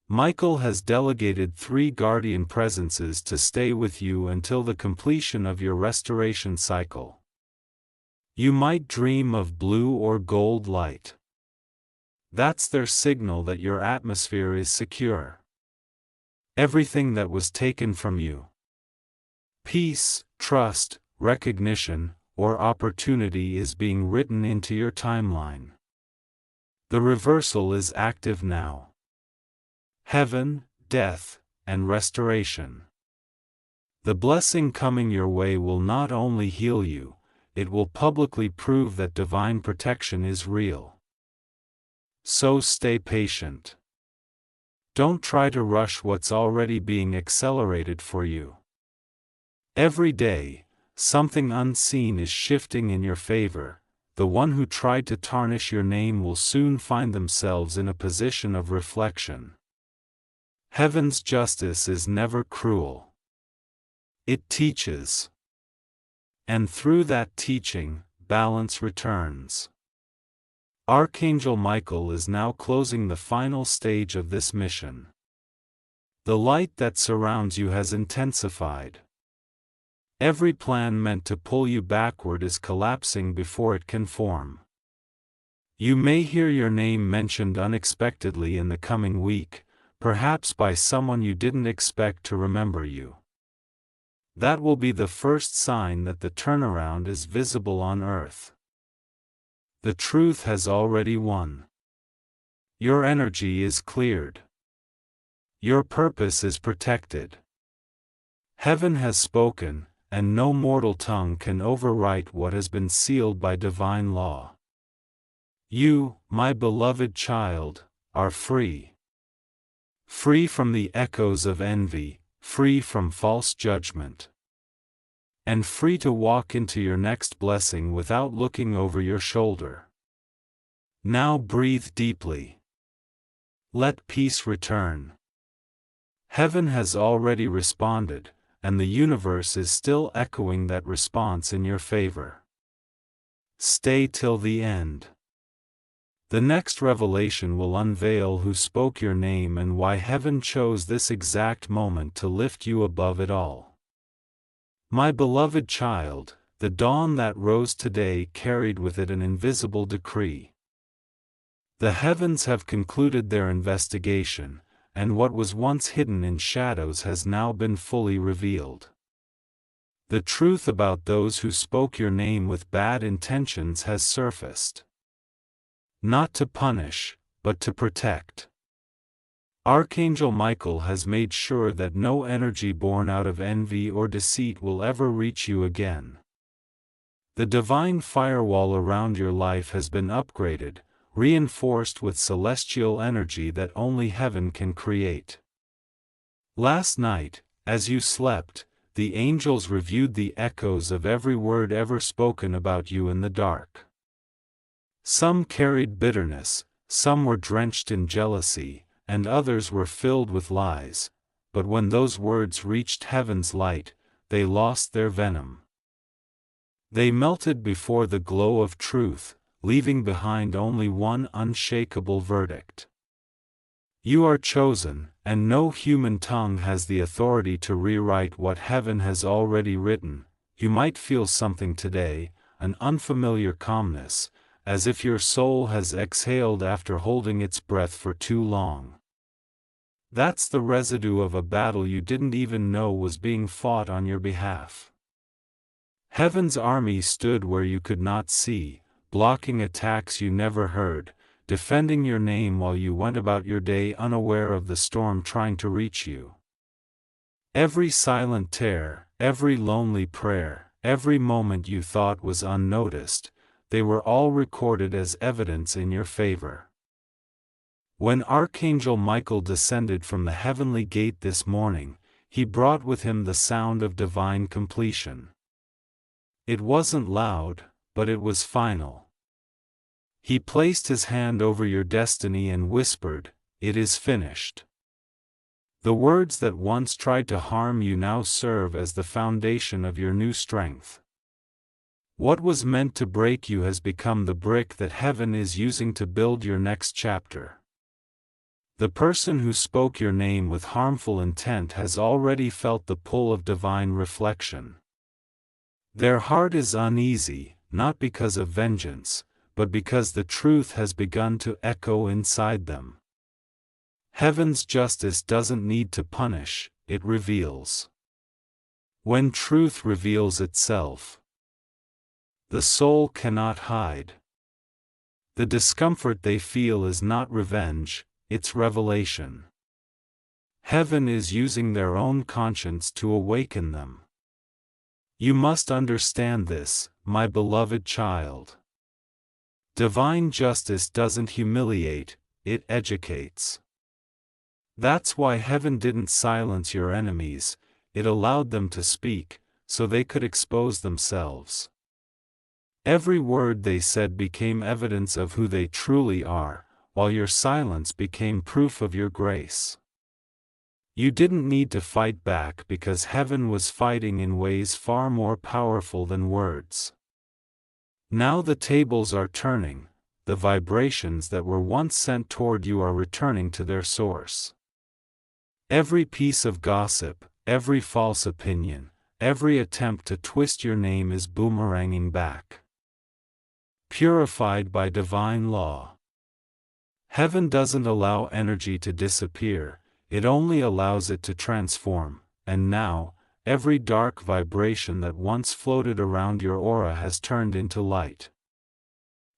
Michael has delegated 3 guardian presences to stay with you until the completion of your restoration cycle. You might dream of blue or gold light. That's their signal that your atmosphere is secure. Everything that was taken from you, peace, trust, recognition, or opportunity is being written into your timeline. The reversal is active now. Heaven, death, and restoration. The blessing coming your way will not only heal you, it will publicly prove that divine protection is real. So stay patient. Don't try to rush what's already being accelerated for you. Every day, something unseen is shifting in your favor. The one who tried to tarnish your name will soon find themselves in a position of reflection. Heaven's justice is never cruel. It teaches. And through that teaching, balance returns. Archangel Michael is now closing the final stage of this mission. The light that surrounds you has intensified. Every plan meant to pull you backward is collapsing before it can form. You may hear your name mentioned unexpectedly in the coming week, perhaps by someone you didn't expect to remember you. That will be the first sign that the turnaround is visible on earth. The truth has already won. Your energy is cleared. Your purpose is protected. Heaven has spoken, and no mortal tongue can overwrite what has been sealed by divine law. You, my beloved child, are free. Free from the echoes of envy, free from false judgment, and free to walk into your next blessing without looking over your shoulder. Now breathe deeply. Let peace return. Heaven has already responded, and the universe is still echoing that response in your favor. Stay till the end. The next revelation will unveil who spoke your name and why heaven chose this exact moment to lift you above it all. My beloved child, the dawn that rose today carried with it an invisible decree. The heavens have concluded their investigation, and what was once hidden in shadows has now been fully revealed. The truth about those who spoke your name with bad intentions has surfaced. Not to punish, but to protect. Archangel Michael has made sure that no energy born out of envy or deceit will ever reach you again. The divine firewall around your life has been upgraded, reinforced with celestial energy that only heaven can create. Last night, as you slept, the angels reviewed the echoes of every word ever spoken about you in the dark. Some carried bitterness, some were drenched in jealousy, and others were filled with lies, but when those words reached heaven's light, they lost their venom. They melted before the glow of truth, leaving behind only one unshakable verdict. You are chosen, and no human tongue has the authority to rewrite what heaven has already written. You might feel something today, an unfamiliar calmness, as if your soul has exhaled after holding its breath for too long. That's the residue of a battle you didn't even know was being fought on your behalf. Heaven's army stood where you could not see, blocking attacks you never heard, defending your name while you went about your day unaware of the storm trying to reach you. Every silent tear, every lonely prayer, every moment you thought was unnoticed, they were all recorded as evidence in your favor. When Archangel Michael descended from the heavenly gate this morning, he brought with him the sound of divine completion. It wasn't loud, but it was final. He placed his hand over your destiny and whispered, "It is finished." The words that once tried to harm you now serve as the foundation of your new strength. What was meant to break you has become the brick that heaven is using to build your next chapter. The person who spoke your name with harmful intent has already felt the pull of divine reflection. Their heart is uneasy, not because of vengeance, but because the truth has begun to echo inside them. Heaven's justice doesn't need to punish, it reveals. When truth reveals itself, the soul cannot hide. The discomfort they feel is not revenge, it's revelation. Heaven is using their own conscience to awaken them. You must understand this, my beloved child. Divine justice doesn't humiliate, it educates. That's why heaven didn't silence your enemies, it allowed them to speak, so they could expose themselves. Every word they said became evidence of who they truly are, while your silence became proof of your grace. You didn't need to fight back because heaven was fighting in ways far more powerful than words. Now the tables are turning, the vibrations that were once sent toward you are returning to their source. Every piece of gossip, every false opinion, every attempt to twist your name is boomeranging back. Purified by divine law. Heaven doesn't allow energy to disappear, it only allows it to transform, and now, every dark vibration that once floated around your aura has turned into light.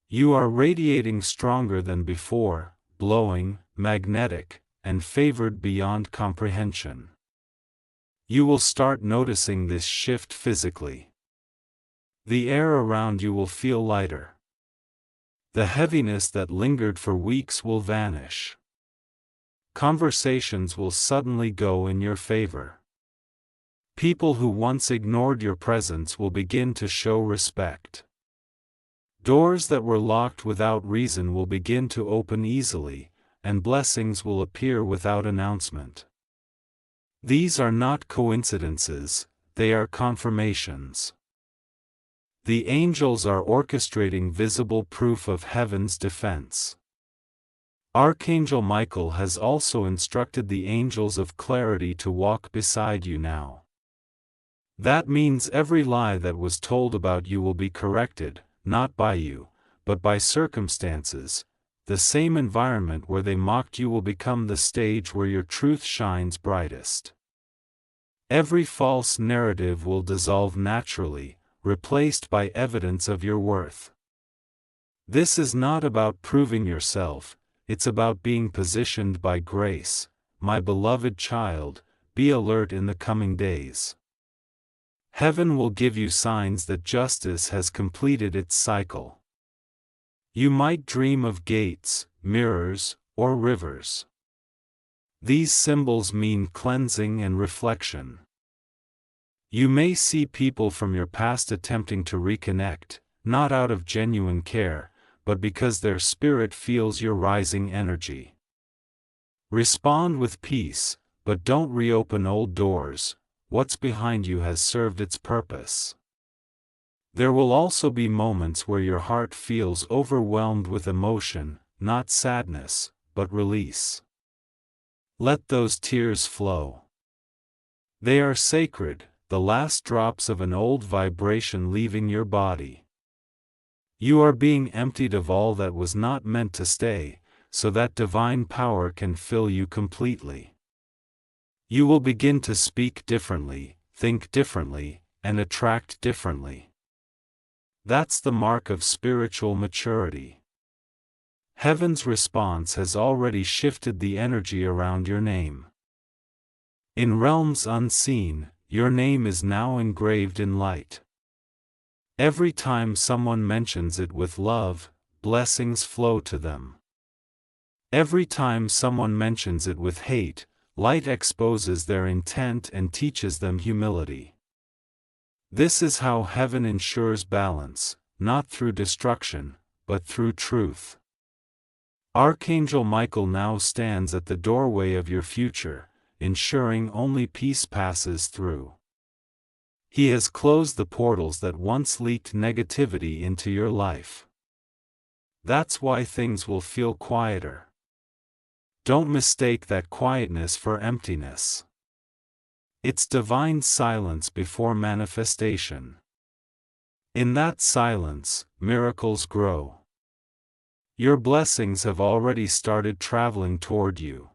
You are radiating stronger than before, glowing, magnetic, and favored beyond comprehension. You will start noticing this shift physically. The air around you will feel lighter. The heaviness that lingered for weeks will vanish. Conversations will suddenly go in your favor. People who once ignored your presence will begin to show respect. Doors that were locked without reason will begin to open easily, and blessings will appear without announcement. These are not coincidences, they are confirmations. The angels are orchestrating visible proof of heaven's defense. Archangel Michael has also instructed the angels of clarity to walk beside you now. That means every lie that was told about you will be corrected, not by you, but by circumstances. The same environment where they mocked you will become the stage where your truth shines brightest. Every false narrative will dissolve naturally, replaced by evidence of your worth. This is not about proving yourself, it's about being positioned by grace. My beloved child, be alert in the coming days. Heaven will give you signs that justice has completed its cycle. You might dream of gates, mirrors, or rivers. These symbols mean cleansing and reflection. You may see people from your past attempting to reconnect, not out of genuine care, but because their spirit feels your rising energy. Respond with peace, but don't reopen old doors. What's behind you has served its purpose. There will also be moments where your heart feels overwhelmed with emotion, not sadness, but release. Let those tears flow. They are sacred, the last drops of an old vibration leaving your body. You are being emptied of all that was not meant to stay, so that divine power can fill you completely. You will begin to speak differently, think differently, and attract differently. That's the mark of spiritual maturity. Heaven's response has already shifted the energy around your name. In realms unseen, your name is now engraved in light. Every time someone mentions it with love, blessings flow to them. Every time someone mentions it with hate, light exposes their intent and teaches them humility. This is how heaven ensures balance, not through destruction, but through truth. Archangel Michael now stands at the doorway of your future, ensuring only peace passes through. He has closed the portals that once leaked negativity into your life. That's why things will feel quieter. Don't mistake that quietness for emptiness. It's divine silence before manifestation. In that silence, miracles grow. Your blessings have already started traveling toward you.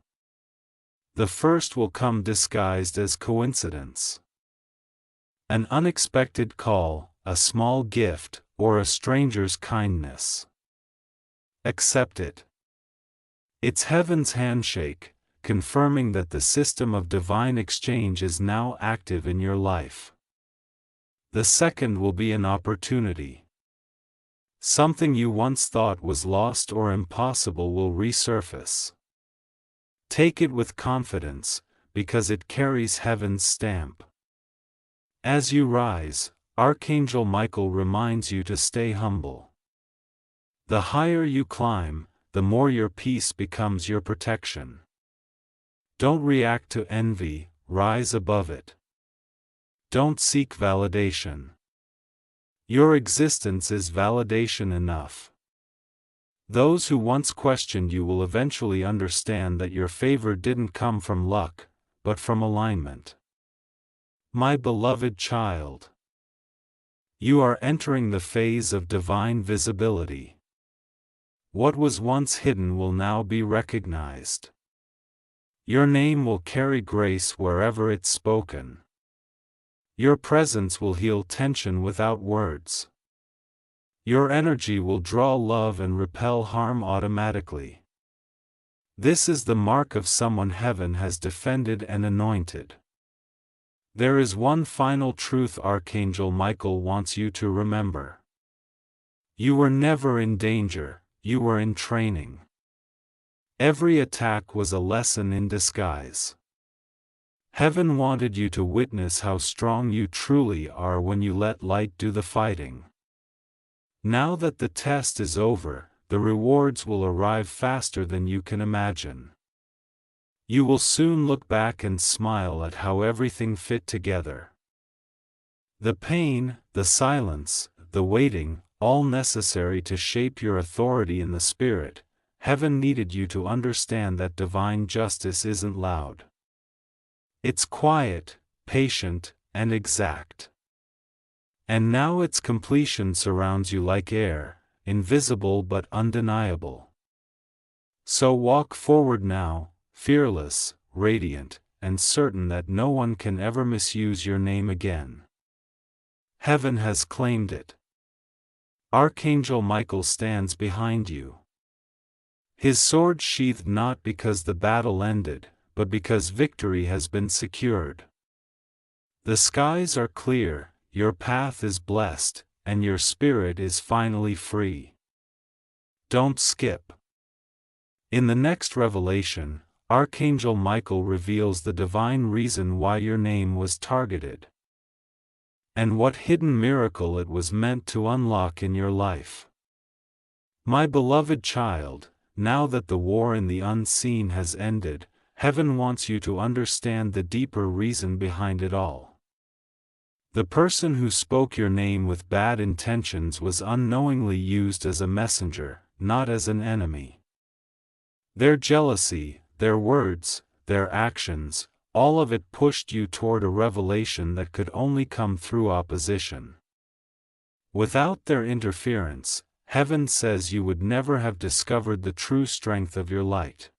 The first will come disguised as coincidence. An unexpected call, a small gift, or a stranger's kindness. Accept it. It's heaven's handshake, confirming that the system of divine exchange is now active in your life. The second will be an opportunity. Something you once thought was lost or impossible will resurface. Take it with confidence, because it carries heaven's stamp. As you rise, Archangel Michael reminds you to stay humble. The higher you climb, the more your peace becomes your protection. Don't react to envy, rise above it. Don't seek validation. Your existence is validation enough. Those who once questioned you will eventually understand that your favor didn't come from luck, but from alignment. My beloved child, you are entering the phase of divine visibility. What was once hidden will now be recognized. Your name will carry grace wherever it's spoken. Your presence will heal tension without words. Your energy will draw love and repel harm automatically. This is the mark of someone heaven has defended and anointed. There is one final truth Archangel Michael wants you to remember. You were never in danger, you were in training. Every attack was a lesson in disguise. Heaven wanted you to witness how strong you truly are when you let light do the fighting. Now that the test is over, the rewards will arrive faster than you can imagine. You will soon look back and smile at how everything fit together. The pain, the silence, the waiting, all necessary to shape your authority in the spirit. Heaven needed you to understand that divine justice isn't loud. It's quiet, patient, and exact. And now its completion surrounds you like air, invisible but undeniable. So walk forward now, fearless, radiant, and certain that no one can ever misuse your name again. Heaven has claimed it. Archangel Michael stands behind you. His sword sheathed not because the battle ended, but because victory has been secured. The skies are clear, your path is blessed, and your spirit is finally free. Don't skip. In the next revelation, Archangel Michael reveals the divine reason why your name was targeted, and what hidden miracle it was meant to unlock in your life. My beloved child, now that the war in the unseen has ended, Heaven wants you to understand the deeper reason behind it all. The person who spoke your name with bad intentions was unknowingly used as a messenger, not as an enemy. Their jealousy, their words, their actions, all of it pushed you toward a revelation that could only come through opposition. Without their interference, Heaven says you would never have discovered the true strength of your light.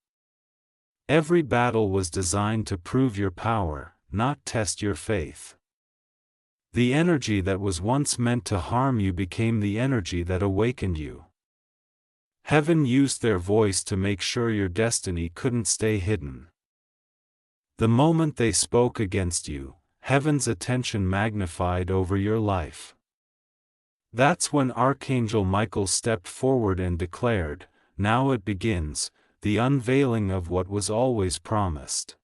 Every battle was designed to prove your power, not test your faith. The energy that was once meant to harm you became the energy that awakened you. Heaven used their voice to make sure your destiny couldn't stay hidden. The moment they spoke against you, Heaven's attention magnified over your life. That's when Archangel Michael stepped forward and declared, "Now it begins, the unveiling of what was always promised."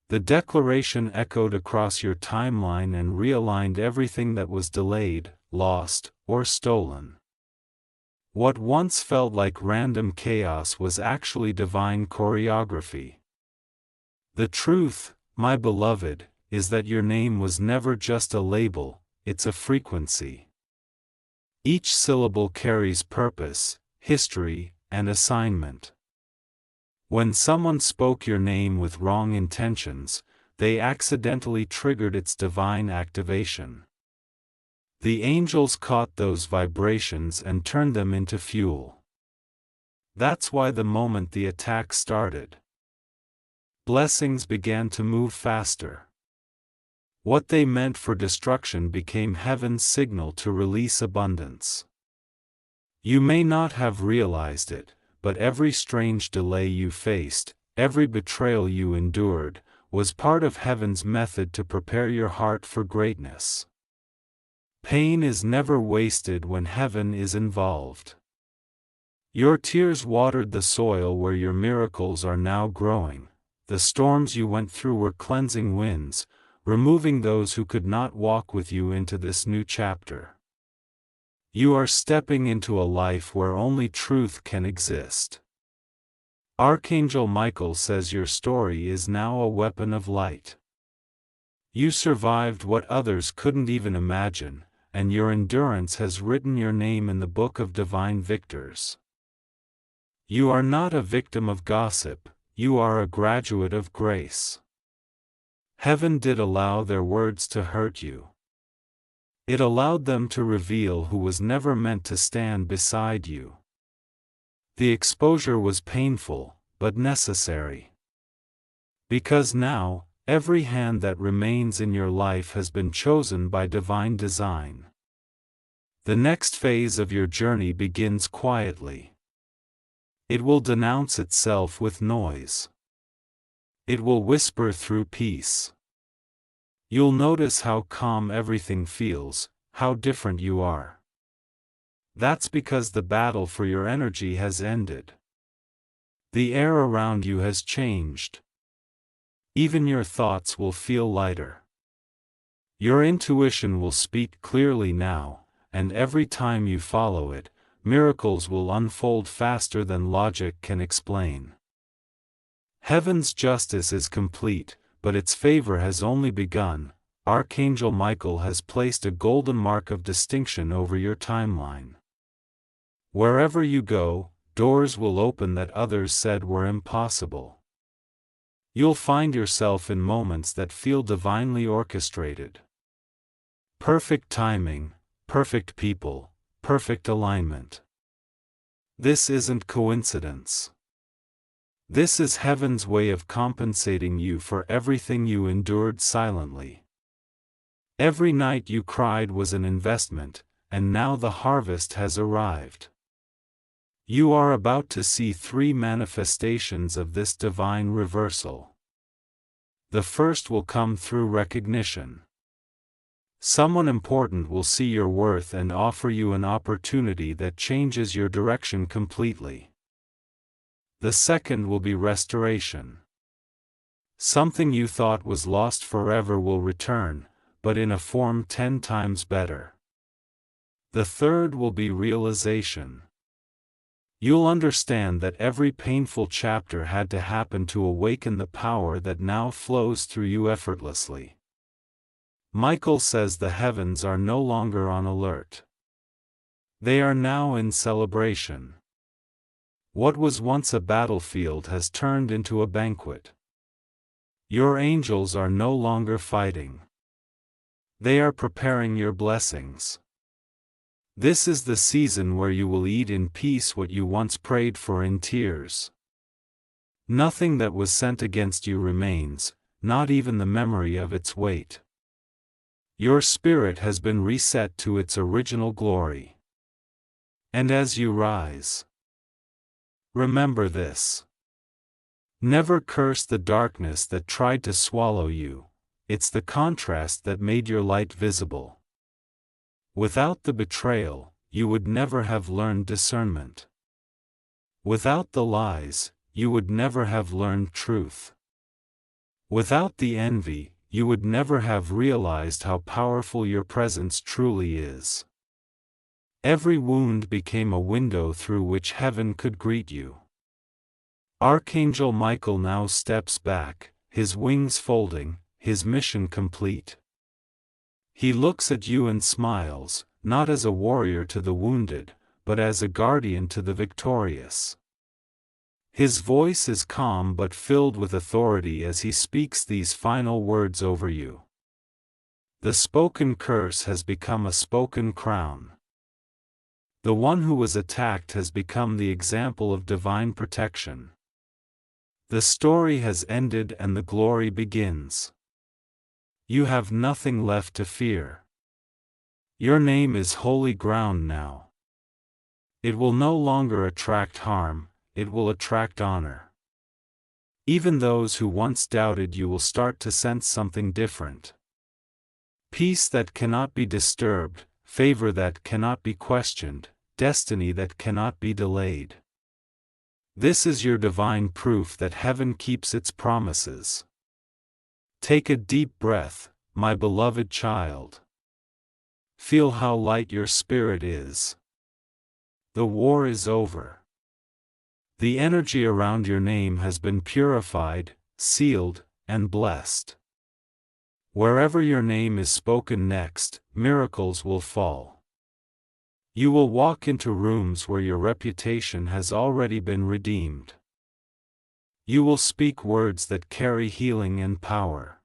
The declaration echoed across your timeline and realigned everything that was delayed, lost, or stolen. What once felt like random chaos was actually divine choreography. The truth, my beloved, is that your name was never just a label, it's a frequency. Each syllable carries purpose, history, and assignment. When someone spoke your name with wrong intentions, they accidentally triggered its divine activation. The angels caught those vibrations and turned them into fuel. That's why the moment the attack started, blessings began to move faster. What they meant for destruction became Heaven's signal to release abundance. You may not have realized it, but every strange delay you faced, every betrayal you endured, was part of Heaven's method to prepare your heart for greatness. Pain is never wasted when Heaven is involved. Your tears watered the soil where your miracles are now growing. The storms you went through were cleansing winds, removing those who could not walk with you into this new chapter. You are stepping into a life where only truth can exist. Archangel Michael says your story is now a weapon of light. You survived what others couldn't even imagine, and your endurance has written your name in the book of divine victors. You are not a victim of gossip, you are a graduate of grace. Heaven did allow their words to hurt you. It allowed them to reveal who was never meant to stand beside you. The exposure was painful, but necessary. Because now, every hand that remains in your life has been chosen by divine design. The next phase of your journey begins quietly. It will denounce itself with noise. It will whisper through peace. You'll notice how calm everything feels, how different you are. That's because the battle for your energy has ended. The air around you has changed. Even your thoughts will feel lighter. Your intuition will speak clearly now, and every time you follow it, miracles will unfold faster than logic can explain. Heaven's justice is complete, but its favor has only begun. Archangel Michael has placed a golden mark of distinction over your timeline. Wherever you go, doors will open that others said were impossible. You'll find yourself in moments that feel divinely orchestrated. Perfect timing, perfect people, perfect alignment. This isn't coincidence. This is heaven's way of compensating you for everything you endured silently. Every night you cried was an investment, and now the harvest has arrived. You are about to see 3 manifestations of this divine reversal. The first will come through recognition. Someone important will see your worth and offer you an opportunity that changes your direction completely. The second will be restoration. Something you thought was lost forever will return, but in a form 10 times better. The third will be realization. You'll understand that every painful chapter had to happen to awaken the power that now flows through you effortlessly. Michael says the heavens are no longer on alert. They are now in celebration. What was once a battlefield has turned into a banquet. Your angels are no longer fighting. They are preparing your blessings. This is the season where you will eat in peace what you once prayed for in tears. Nothing that was sent against you remains, not even the memory of its weight. Your spirit has been reset to its original glory. And as you rise, remember this. Never curse the darkness that tried to swallow you. It's the contrast that made your light visible. Without the betrayal, you would never have learned discernment. Without the lies, you would never have learned truth. Without the envy, you would never have realized how powerful your presence truly is. Every wound became a window through which heaven could greet you. Archangel Michael now steps back, his wings folding, his mission complete. He looks at you and smiles, not as a warrior to the wounded, but as a guardian to the victorious. His voice is calm but filled with authority as he speaks these final words over you. The spoken curse has become a spoken crown. The one who was attacked has become the example of divine protection. The story has ended and the glory begins. You have nothing left to fear. Your name is holy ground now. It will no longer attract harm, it will attract honor. Even those who once doubted you will start to sense something different. Peace that cannot be disturbed, favor that cannot be questioned, destiny that cannot be delayed. This is your divine proof that heaven keeps its promises. Take a deep breath, my beloved child. Feel how light your spirit is. The war is over. The energy around your name has been purified, sealed, and blessed. Wherever your name is spoken next, miracles will fall. You will walk into rooms where your reputation has already been redeemed. You will speak words that carry healing and power.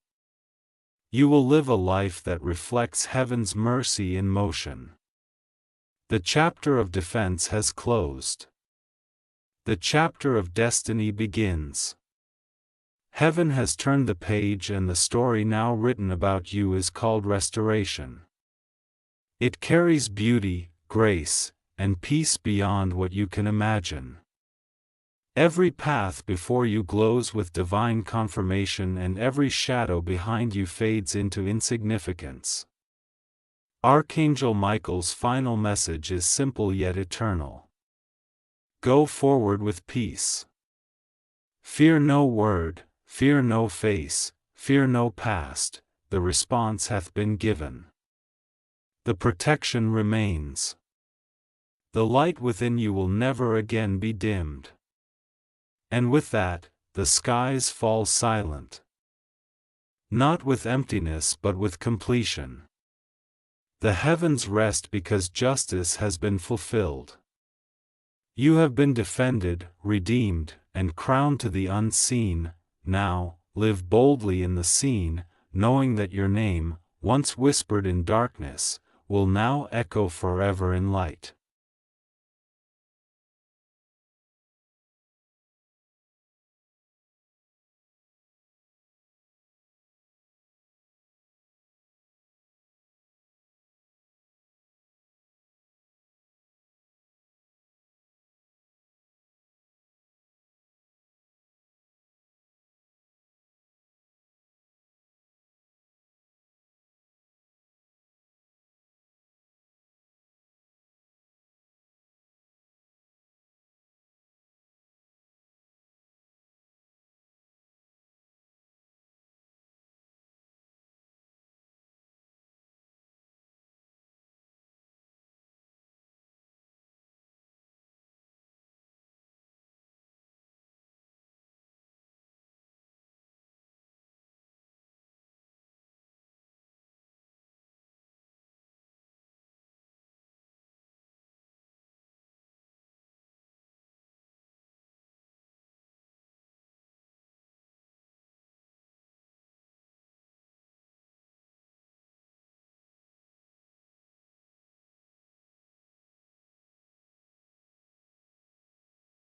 You will live a life that reflects heaven's mercy in motion. The chapter of defense has closed. The chapter of destiny begins. Heaven has turned the page and the story now written about you is called restoration. It carries beauty, grace, and peace beyond what you can imagine. Every path before you glows with divine confirmation, and every shadow behind you fades into insignificance. Archangel Michael's final message is simple yet eternal. Go forward with peace. Fear no word, fear no face, fear no past, the response hath been given. The protection remains. The light within you will never again be dimmed. And with that, the skies fall silent. Not with emptiness but with completion. The heavens rest because justice has been fulfilled. You have been defended, redeemed, and crowned to the unseen. Now, live boldly in the seen, knowing that your name, once whispered in darkness, will now echo forever in light.